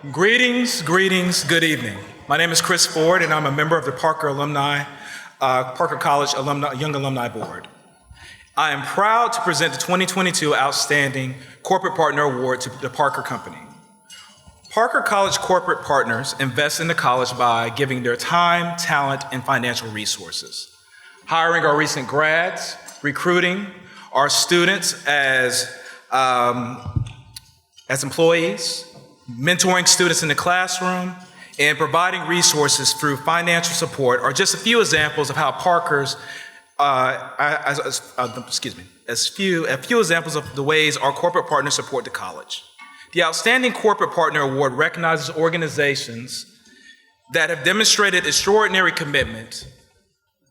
Greetings, good evening. My name is Chris Ford, and I'm a member of the Parker College Young Alumni Board. I am proud to present the 2022 Outstanding Corporate Partner Award to the Parker Company. Parker College corporate partners invest in the college by giving their time, talent, and financial resources, hiring our recent grads, recruiting our students as employees, mentoring students in the classroom, and providing resources through financial support are just a few examples of how Parker's, a few examples of the ways our corporate partners support the college. The Outstanding Corporate Partner Award recognizes organizations that have demonstrated extraordinary commitment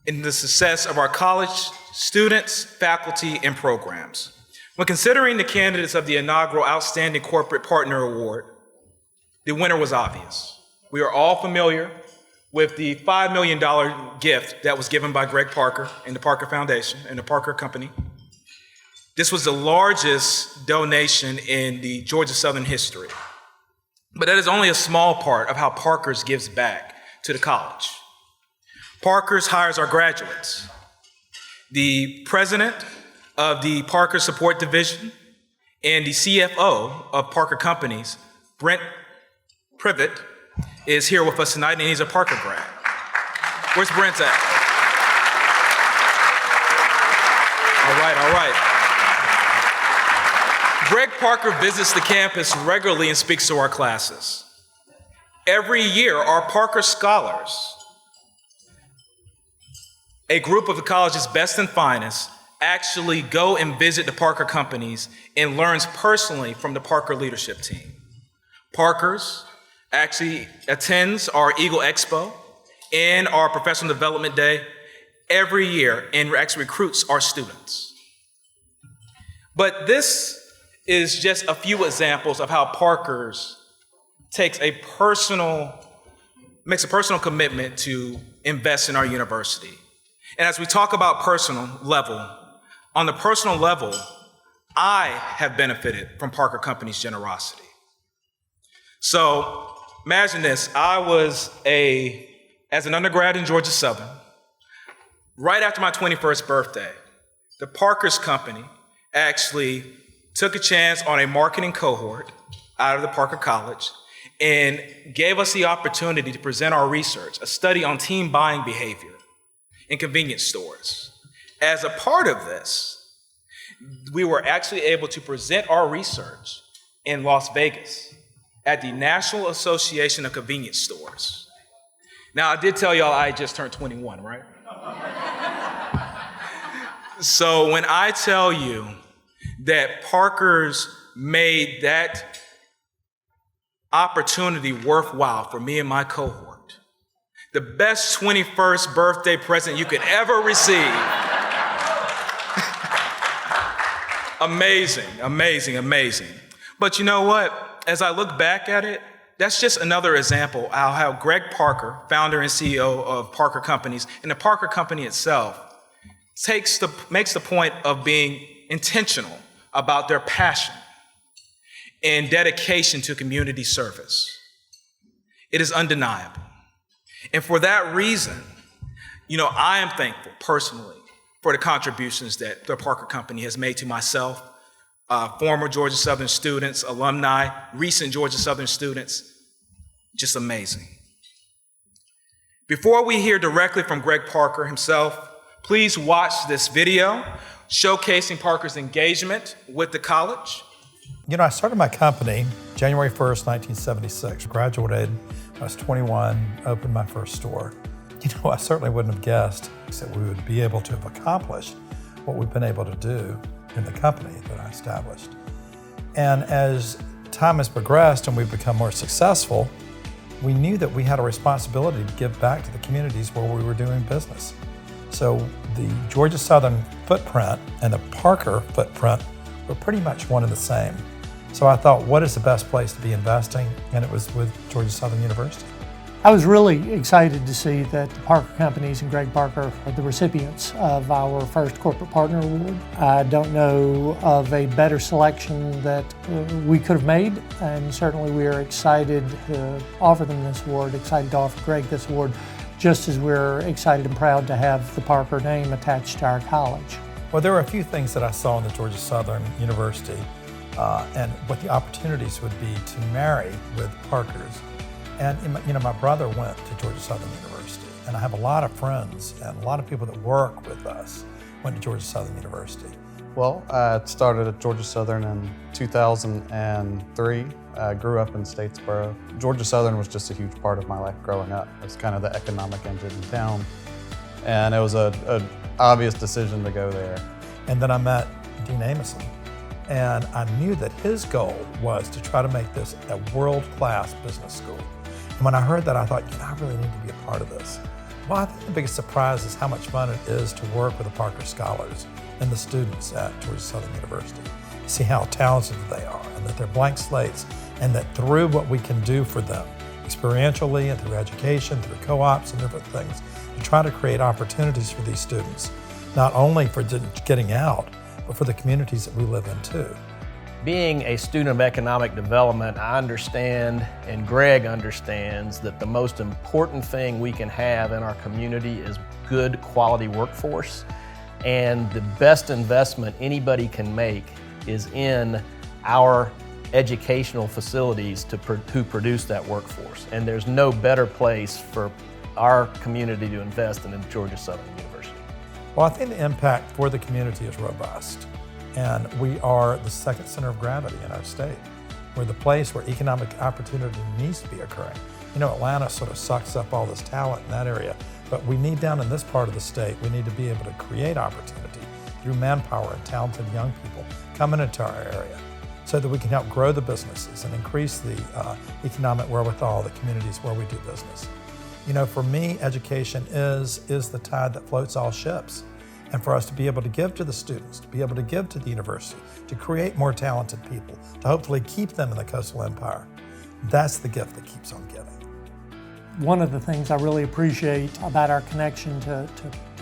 in the success of our college students, faculty, and programs. When considering the candidates of the inaugural Outstanding Corporate Partner Award, the winner was obvious. We are all familiar with the $5 million gift that was given by Greg Parker and the Parker Foundation and the Parker Company. This was the largest donation in the Georgia Southern history. But that is only a small part of how Parker's gives back to the college. Parker's hires our graduates. The president of the Parker Support Division and the CFO of Parker Companies, Brent Privet, is here with us tonight, and he's a Parker grad. Where's Brent at? All right. Greg Parker visits the campus regularly and speaks to our classes. Every year, our Parker Scholars, a group of the college's best and finest, actually go and visit the Parker Companies and learns personally from the Parker leadership team. Parker's actually attends our Eagle Expo and our Professional Development Day every year and actually recruits our students. But this is just a few examples of how Parker's makes a personal commitment to invest in our university. And as we talk about on the personal level, I have benefited from Parker Company's generosity. So imagine this, as an undergrad in Georgia Southern, right after my 21st birthday, the Parker's Company actually took a chance on a marketing cohort out of the Parker College and gave us the opportunity to present our research, a study on teen buying behavior in convenience stores. As a part of this, we were actually able to present our research in Las Vegas at the National Association of Convenience Stores. Now, I did tell y'all I just turned 21, right? So when I tell you that Parker's made that opportunity worthwhile for me and my cohort, the best 21st birthday present you could ever receive. Amazing. But you know what? As I look back at it, that's just another example of how Greg Parker, founder and CEO of Parker Companies, and the Parker Company itself, makes the point of being intentional about their passion and dedication to community service. It is undeniable. And for that reason, I am thankful personally for the contributions that the Parker Company has made to myself, former Georgia Southern students, alumni, recent Georgia Southern students. Just amazing. Before we hear directly from Greg Parker himself, please watch this video showcasing Parker's engagement with the college. I started my company January 1st, 1976. Graduated, I was 21, opened my first store. I certainly wouldn't have guessed that we would be able to have accomplished what we've been able to do in the company that I established. And as time has progressed and we've become more successful, we knew that we had a responsibility to give back to the communities where we were doing business. So the Georgia Southern footprint and the Parker footprint were pretty much one and the same. So I thought, what is the best place to be investing? And it was with Georgia Southern University. I was really excited to see that the Parker Companies and Greg Parker are the recipients of our first Corporate Partner Award. I don't know of a better selection that we could have made, and certainly we are excited to offer them this award, excited to offer Greg this award, just as we're excited and proud to have the Parker name attached to our college. Well, there were a few things that I saw in the Georgia Southern University and what the opportunities would be to marry with Parkers. And my brother went to Georgia Southern University, and I have a lot of friends and a lot of people that work with us went to Georgia Southern University. Well, I started at Georgia Southern in 2003. I grew up in Statesboro. Georgia Southern was just a huge part of my life growing up. It was kind of the economic engine in town, and it was an obvious decision to go there. And then I met Dean Amoson, and I knew that his goal was to try to make this a world-class business school. And when I heard that, I thought, I really need to be a part of this. Well, I think the biggest surprise is how much fun it is to work with the Parker Scholars and the students at Georgia Southern University. See how talented they are, and that they're blank slates, and that through what we can do for them, experientially and through education, through co-ops and different things, to try to create opportunities for these students, not only for getting out, but for the communities that we live in too. Being a student of economic development, I understand, and Greg understands, that the most important thing we can have in our community is good quality workforce. And the best investment anybody can make is in our educational facilities to produce that workforce. And there's no better place for our community to invest than in Georgia Southern University. Well, I think the impact for the community is robust. And we are the second center of gravity in our state. We're the place where economic opportunity needs to be occurring. Atlanta sort of sucks up all this talent in that area, but we need down in this part of the state, we need to be able to create opportunity through manpower and talented young people coming into our area so that we can help grow the businesses and increase the economic wherewithal of the communities where we do business. For me, education is the tide that floats all ships. And for us to be able to give to the students, to be able to give to the university, to create more talented people, to hopefully keep them in the coastal empire, that's the gift that keeps on giving. One of the things I really appreciate about our connection to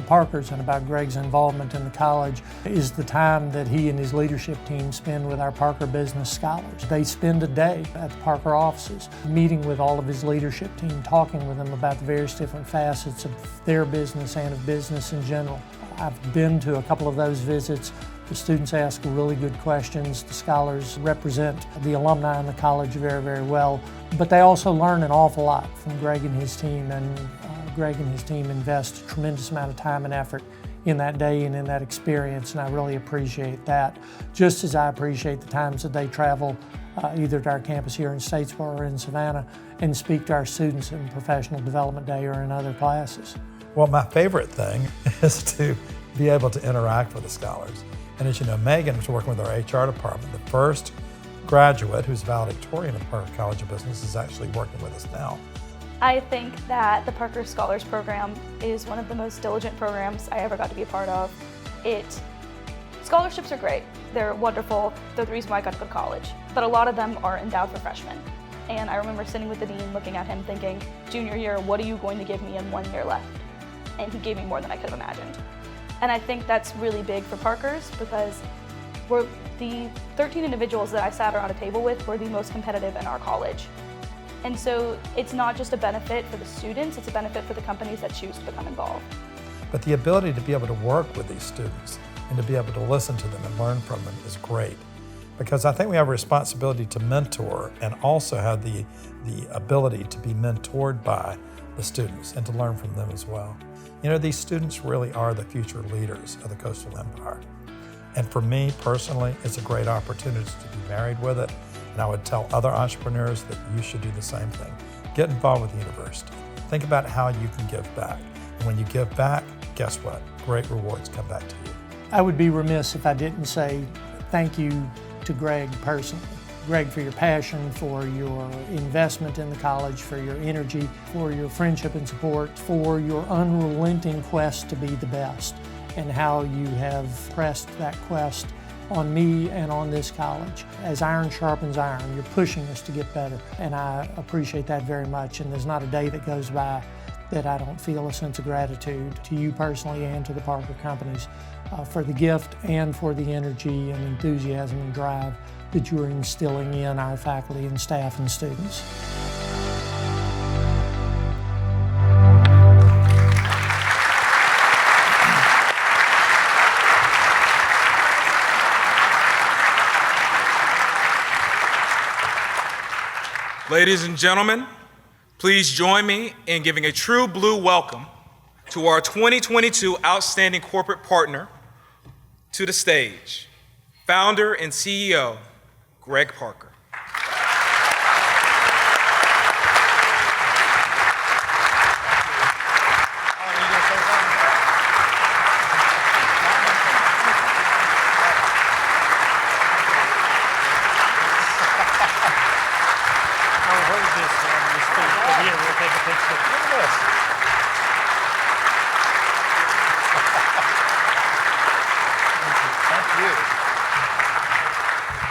Parker's and about Greg's involvement in the college is the time that he and his leadership team spend with our Parker Business Scholars. They spend a day at the Parker offices, meeting with all of his leadership team, talking with them about the various different facets of their business and of business in general. I've been to a couple of those visits. The students ask really good questions. The scholars represent the alumni in the college very, very well. But they also learn an awful lot from Greg and his team, and Greg and his team invest a tremendous amount of time and effort in that day and in that experience, and I really appreciate that. Just as I appreciate the times that they travel either to our campus here in Statesboro or in Savannah and speak to our students in Professional Development Day or in other classes. Well, my favorite thing is to be able to interact with the scholars. And as you know, Megan was working with our HR department. The first graduate who's valedictorian of Parker College of Business is actually working with us now. I think that the Parker Scholars Program is one of the most diligent programs I ever got to be a part of. Scholarships are great. They're wonderful. They're the reason why I got to go to college. But a lot of them are endowed for freshmen. And I remember sitting with the dean, looking at him thinking, junior year, what are you going to give me in 1 year left? And he gave me more than I could have imagined. And I think that's really big for Parker's because the 13 individuals that I sat around a table with were the most competitive in our college. And so it's not just a benefit for the students, it's a benefit for the companies that choose to become involved. But the ability to be able to work with these students and to be able to listen to them and learn from them is great. Because I think we have a responsibility to mentor and also have the ability to be mentored by the students and to learn from them as well. These students really are the future leaders of the coastal empire. And for me personally, it's a great opportunity to be married with it. And I would tell other entrepreneurs that you should do the same thing. Get involved with the university. Think about how you can give back. And when you give back, guess what? Great rewards come back to you. I would be remiss if I didn't say thank you to Greg personally. Greg, for your passion, for your investment in the college, for your energy, for your friendship and support, for your unrelenting quest to be the best, and how you have pressed that quest on me and on this college. As iron sharpens iron, you're pushing us to get better, and I appreciate that very much, and there's not a day that goes by that I don't feel a sense of gratitude to you personally and to the Parker companies for the gift and for the energy and enthusiasm and drive that you are instilling in our faculty and staff and students. Ladies and gentlemen, please join me in giving a true blue welcome to our 2022 Outstanding Corporate Partner to the stage, founder and CEO, Greg Parker.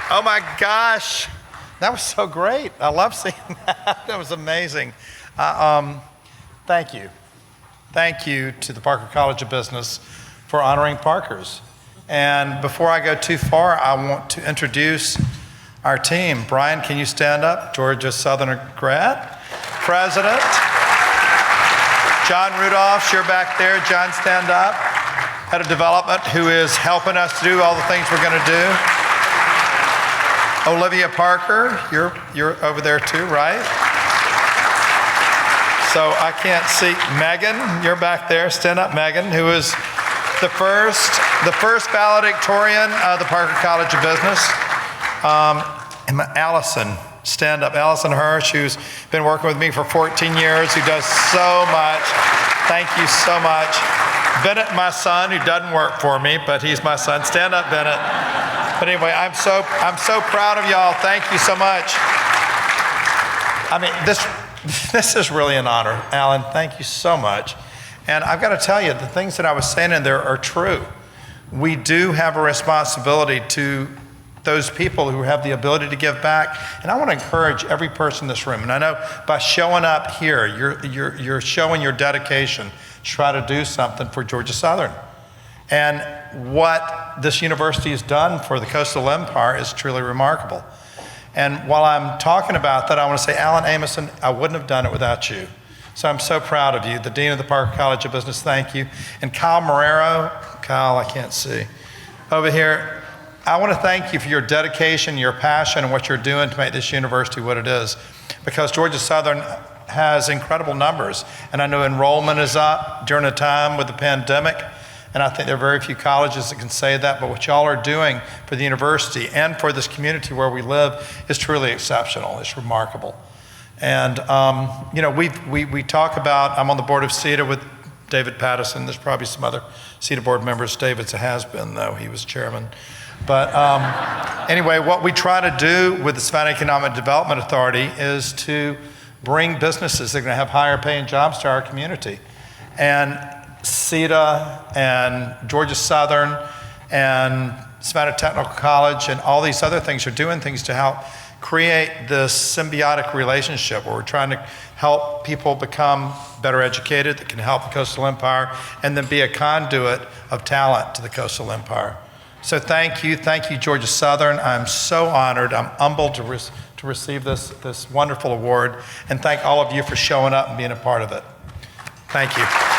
Oh my gosh, that was so great. I love seeing that. That was amazing. Thank you. Thank you to the Parker College of Business for honoring Parkers. And before I go too far, I want to introduce our team. Brian, can you stand up? Georgia Southern grad, president. John Rudolph, you're back there. John, stand up. Head of development, who is helping us do all the things we're going to do. Olivia Parker, you're over there too, right? So I can't see. Megan, you're back there. Stand up, Megan, who is the first valedictorian of the Parker College of Business. And Allison, stand up. Allison Hirsch, who's been working with me for 14 years, who does so much. Thank you so much. Bennett, my son, who doesn't work for me, but he's my son. Stand up, Bennett. But anyway, I'm so proud of y'all. Thank you so much. I mean, this is really an honor, Alan. Thank you so much. And I've got to tell you, the things that I was saying in there are true. We do have a responsibility to those people who have the ability to give back. And I want to encourage every person in this room. And I know by showing up here, you're showing your dedication to try to do something for Georgia Southern. And what this university has done for the Coastal Empire is truly remarkable. And while I'm talking about that, I want to say, Alan Amison, I wouldn't have done it without you. So I'm so proud of you. The Dean of the Parker College of Business, thank you. And Kyle Marrero, Kyle, I can't see, over here, I want to thank you for your dedication, your passion, and what you're doing to make this university what it is. Because Georgia Southern has incredible numbers. And I know enrollment is up during a time with the pandemic. And I think there are very few colleges that can say that, but what y'all are doing for the university and for this community where we live is truly exceptional. It's remarkable. And you know, we talk about, I'm on the board of CETA with David Pattison. There's probably some other CETA board members. David's a has-been, though. He was chairman. But anyway, what we try to do with the Savannah Economic Development Authority is to bring businesses that are going to have higher paying jobs to our community. And CETA and Georgia Southern and Savannah Technical College and all these other things are doing things to help create this symbiotic relationship where we're trying to help people become better educated that can help the Coastal Empire and then be a conduit of talent to the Coastal Empire. So thank you, Georgia Southern. I'm so honored, I'm humbled to receive this wonderful award, and thank all of you for showing up and being a part of it. Thank you.